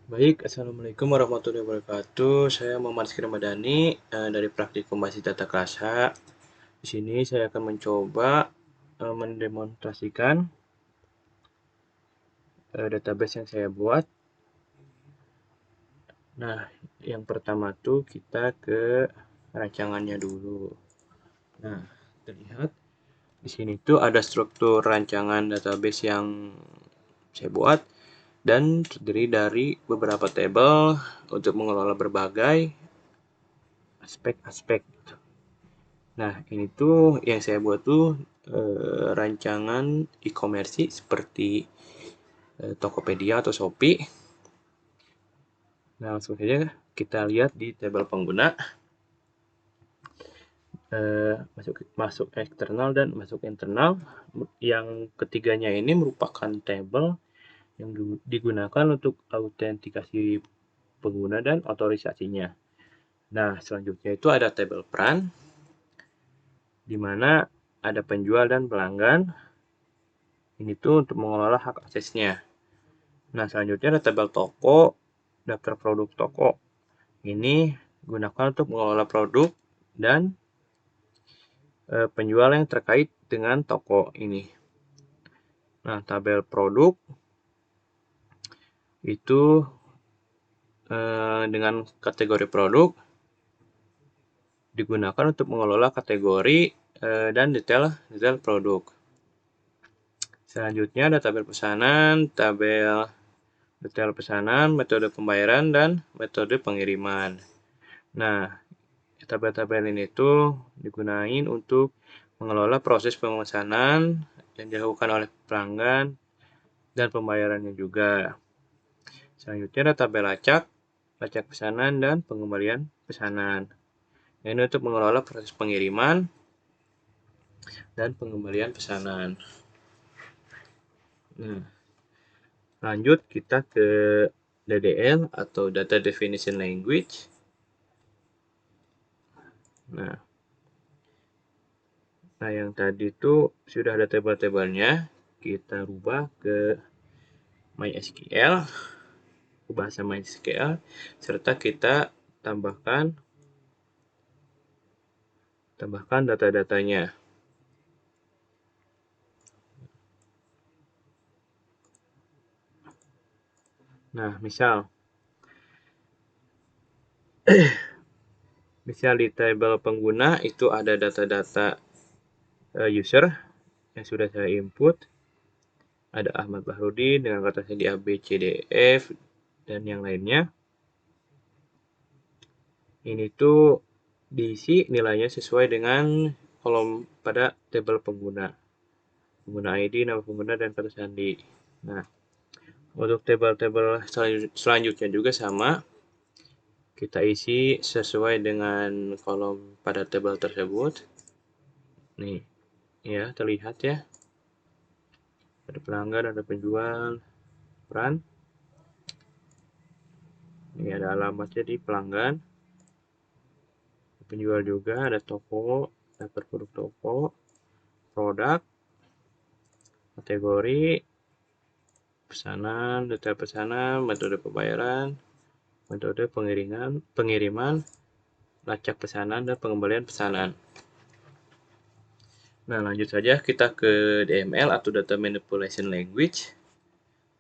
Baik, Assalamualaikum warahmatullahi wabarakatuh. Saya Muhammad Rizky Ramadhani dari Praktikum Basis Tata Krasa. Di sini saya akan mencoba mendemonstrasikan database yang saya buat. Nah, yang pertama tuh kita ke rancangannya dulu. Nah, terlihat di sini tuh ada struktur rancangan database yang saya buat dan terdiri dari beberapa tabel untuk mengelola berbagai aspek-aspek. Nah, ini tuh yang saya buat tuh rancangan e-commerce seperti Tokopedia atau Shopee. Nah, langsung saja kita lihat di tabel pengguna, masuk eksternal dan masuk internal. Yang ketiganya ini merupakan tabel yang digunakan untuk autentikasi pengguna dan otorisasinya. Nah, selanjutnya itu ada tabel peran, di mana ada penjual dan pelanggan. Ini tuh untuk mengelola hak aksesnya. Nah, selanjutnya ada tabel toko, daftar produk toko. Ini gunakan untuk mengelola produk dan penjual yang terkait dengan toko ini. Nah, tabel produk itu dengan kategori produk digunakan untuk mengelola kategori dan detail produk. Selanjutnya ada tabel pesanan, tabel detail pesanan, metode pembayaran, dan metode pengiriman. Nah, tabel-tabel ini tuh digunakan untuk mengelola proses pemesanan yang dilakukan oleh pelanggan dan pembayarannya juga. Selanjutnya ada tabel lacak pesanan, dan pengembalian pesanan. Ini untuk mengelola proses pengiriman dan pengembalian pesanan. Nah, lanjut kita ke DDL atau Data Definition Language. Nah, yang tadi itu sudah ada tabel-tabelnya. Kita rubah ke MySQL, ke bahasa MySQL, serta kita tambahkan data-datanya. Nah, misal di tabel pengguna itu ada data-data user yang sudah saya input. Ada Ahmad Bahrudin dengan kata sandi A, B, C, D, F, dan yang lainnya. Ini tuh diisi nilainya sesuai dengan kolom pada tabel pengguna. Pengguna ID, nama pengguna, dan kata sandi. Nah, untuk tabel-tabel selanjutnya juga sama. Kita isi sesuai dengan kolom pada tabel tersebut. Nih, ya, terlihat ya. Ada pelanggan, ada penjual, peran. Ini ada alamatnya di pelanggan. Penjual juga, ada toko, daftar produk toko, produk, kategori, pesanan, detail pesanan, metode pembayaran, metode pengiriman, lacak pesanan, dan pengembalian pesanan. Nah, lanjut saja kita ke DML atau Data Manipulation Language.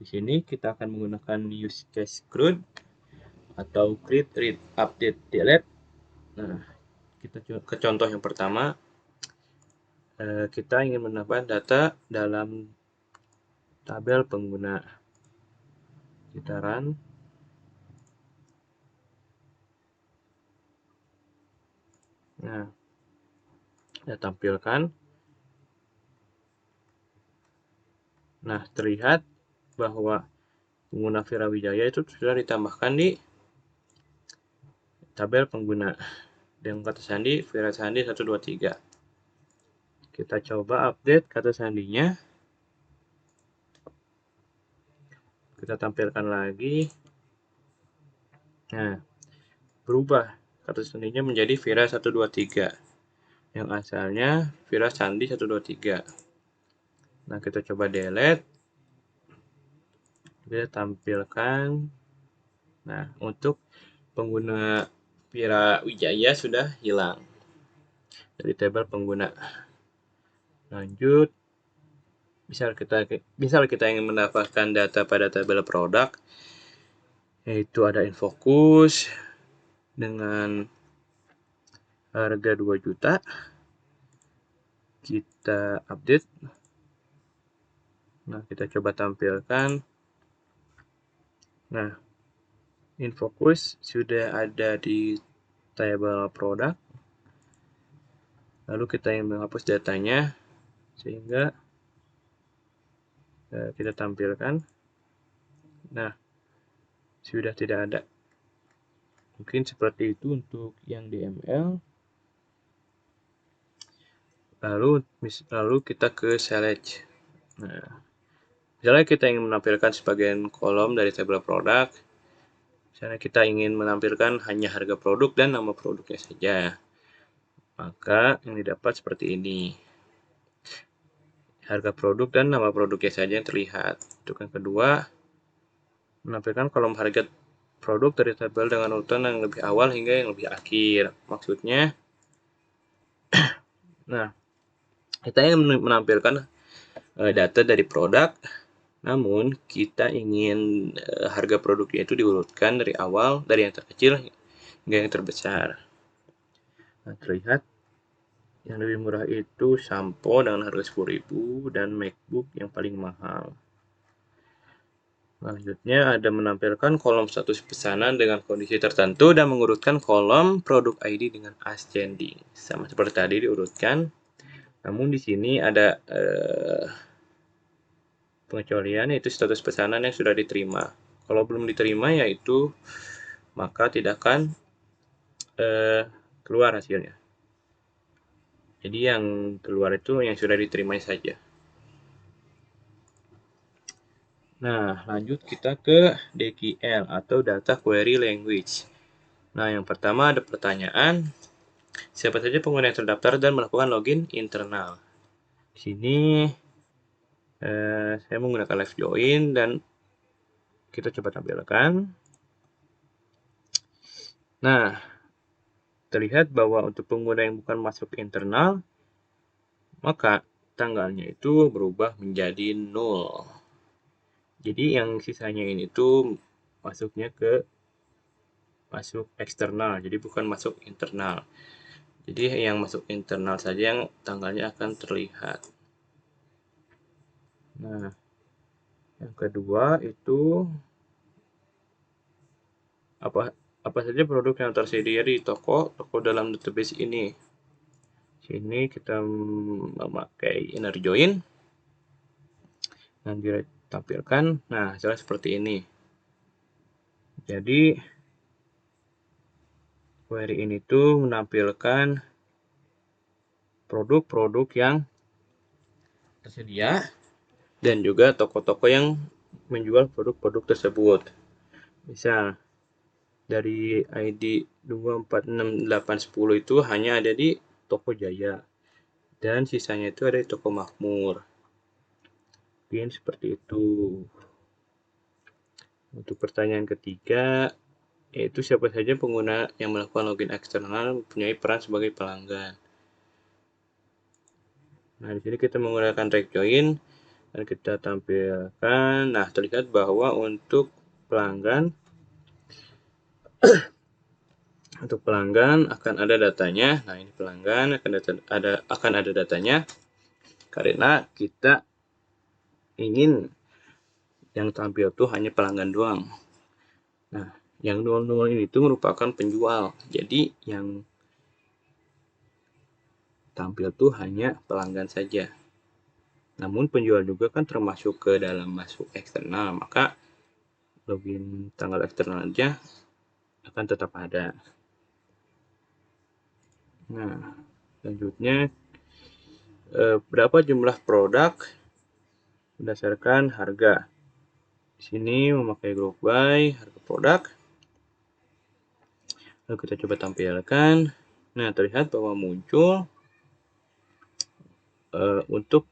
Di sini kita akan menggunakan use case CRUD atau create, read, update, delete. Nah, kita ke contoh yang pertama. Kita ingin menambah data dalam tabel pengguna. Kita run. Nah, kita tampilkan. Nah, terlihat bahwa pengguna Virawijaya itu sudah ditambahkan di tabel pengguna dengan kata sandi Vira Sandi 123. Kita coba update kata sandinya. Kita tampilkan lagi. Nah, berubah kata sandinya menjadi Vira 123. Yang asalnya Vira Sandi 123. Nah, kita coba delete. Kita tampilkan Nah, untuk pengguna Vira Wijaya sudah hilang dari tabel pengguna. Lanjut, misal kita ingin mendapatkan data pada tabel produk, yaitu ada InFocus dengan harga 2 juta. Kita update. Nah, kita coba tampilkan. Nah, InFocus sudah ada di tabel produk. Lalu kita ingin menghapus datanya, sehingga kita tampilkan. Nah, sudah tidak ada. Mungkin seperti itu untuk yang DML. Lalu kita ke select. Nah, misalnya kita ingin menampilkan sebagian kolom dari tabel produk. Misalnya kita ingin menampilkan hanya harga produk dan nama produknya saja. Maka yang didapat seperti ini. Harga produk dan nama produknya saja yang terlihat. Untuk yang kedua, menampilkan kolom harga produk dari tabel dengan urutan yang lebih awal hingga yang lebih akhir. Maksudnya, nah, kita ingin menampilkan data dari produk, namun kita ingin harga produknya itu diurutkan dari awal, dari yang terkecil hingga yang terbesar. Nah, terlihat yang lebih murah itu sampo dengan harga 10.000 dan MacBook yang paling mahal. Selanjutnya ada menampilkan kolom status pesanan dengan kondisi tertentu dan mengurutkan kolom produk ID dengan ascending. Sama seperti tadi diurutkan. Namun di sini ada pengecualian, yaitu status pesanan yang sudah diterima. Kalau belum diterima, yaitu maka tidak akan keluar hasilnya. Jadi yang keluar itu yang sudah diterima saja. Nah, lanjut kita ke DQL atau Data Query Language. Nah, yang pertama ada pertanyaan, siapa saja pengguna yang terdaftar dan melakukan login internal. Di sini saya menggunakan live join dan kita coba tampilkan. Nah, terlihat bahwa untuk pengguna yang bukan masuk internal, maka tanggalnya itu berubah menjadi 0. Jadi yang sisanya ini tuh masuk eksternal, jadi bukan masuk internal. Jadi yang masuk internal saja yang tanggalnya akan terlihat. Nah, yang kedua itu apa saja produk yang tersedia di toko dalam database ini. Sini kita memakai inner join dan ditampilkan. Nah, hasilnya seperti ini. Jadi query ini tuh menampilkan produk-produk yang tersedia dan juga toko-toko yang menjual produk-produk tersebut. Misal dari ID 246810 itu hanya ada di Toko Jaya dan sisanya itu ada di Toko Makmur. Mungkin seperti itu. Untuk pertanyaan ketiga, yaitu siapa saja pengguna yang melakukan login eksternal mempunyai peran sebagai pelanggan. Nah, di sini kita menggunakan track join dan kita tampilkan. Nah, terlihat bahwa untuk pelanggan akan ada datanya. Nah, ini pelanggan akan ada datanya karena kita ingin yang tampil tuh hanya pelanggan doang. Nah, yang 00 ini tuh merupakan penjual. Jadi yang tampil tuh hanya pelanggan saja. Namun penjual juga kan termasuk ke dalam masuk eksternal, maka login tanggal eksternal aja akan tetap ada. Nah, selanjutnya berapa jumlah produk berdasarkan harga. Di sini memakai group by harga produk. Lalu kita coba tampilkan. Nah, terlihat bahwa muncul untuk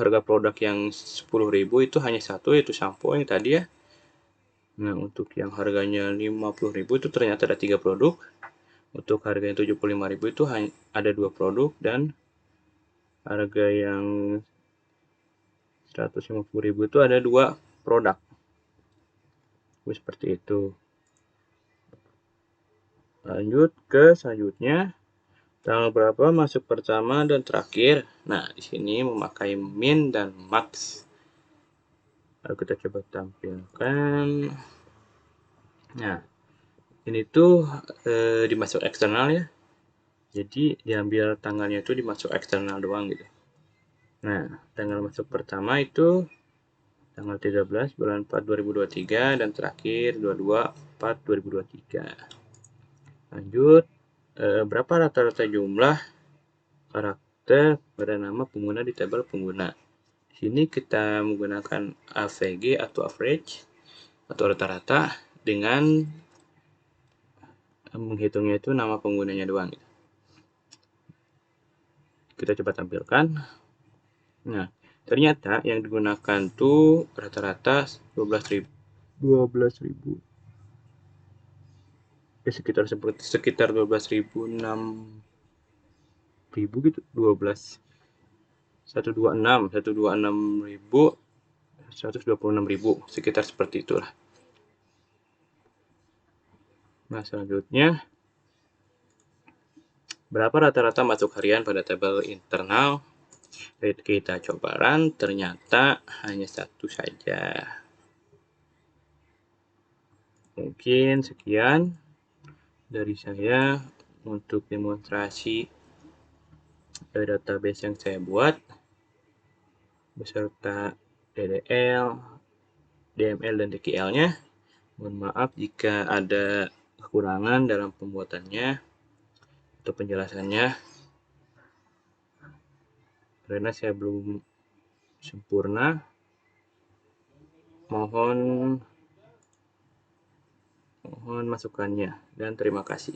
harga produk yang 10.000 itu hanya satu, yaitu sampo yang tadi ya. Nah, untuk yang harganya 50.000 itu ternyata ada 3 produk. Untuk harganya 75.000 itu hanya ada 2 produk, dan harga yang 150.000 itu ada 2 produk. Seperti itu. Lanjut ke selanjutnya. Tanggal berapa masuk pertama dan terakhir? Nah, di sini memakai min dan max. Lalu kita coba tampilkan. Nah, ini tuh dimasuk eksternal ya. Jadi diambil tanggalnya itu dimasuk eksternal doang gitu. Nah, tanggal masuk pertama itu tanggal 13 bulan 4 2023 dan terakhir 22 4 2023. Lanjut, berapa rata-rata jumlah karakter pada nama pengguna di tabel pengguna? Di sini kita menggunakan AVG atau average atau rata-rata dengan menghitungnya itu nama penggunanya doang. Kita coba tampilkan. Nah, ternyata yang digunakan tuh rata-rata 12.000. Ya, sekitar 12.000, 6.000 gitu, 126.000, 126.000, sekitar seperti itulah. Nah, selanjutnya, berapa rata-rata masuk harian pada tabel internal? Kita coba run, ternyata hanya 1 saja. Mungkin sekian dari saya untuk demonstrasi database yang saya buat beserta DDL, DML, dan DQL-nya. Mohon maaf jika ada kekurangan dalam pembuatannya atau penjelasannya, karena saya belum sempurna. Mohon masukannya, dan terima kasih.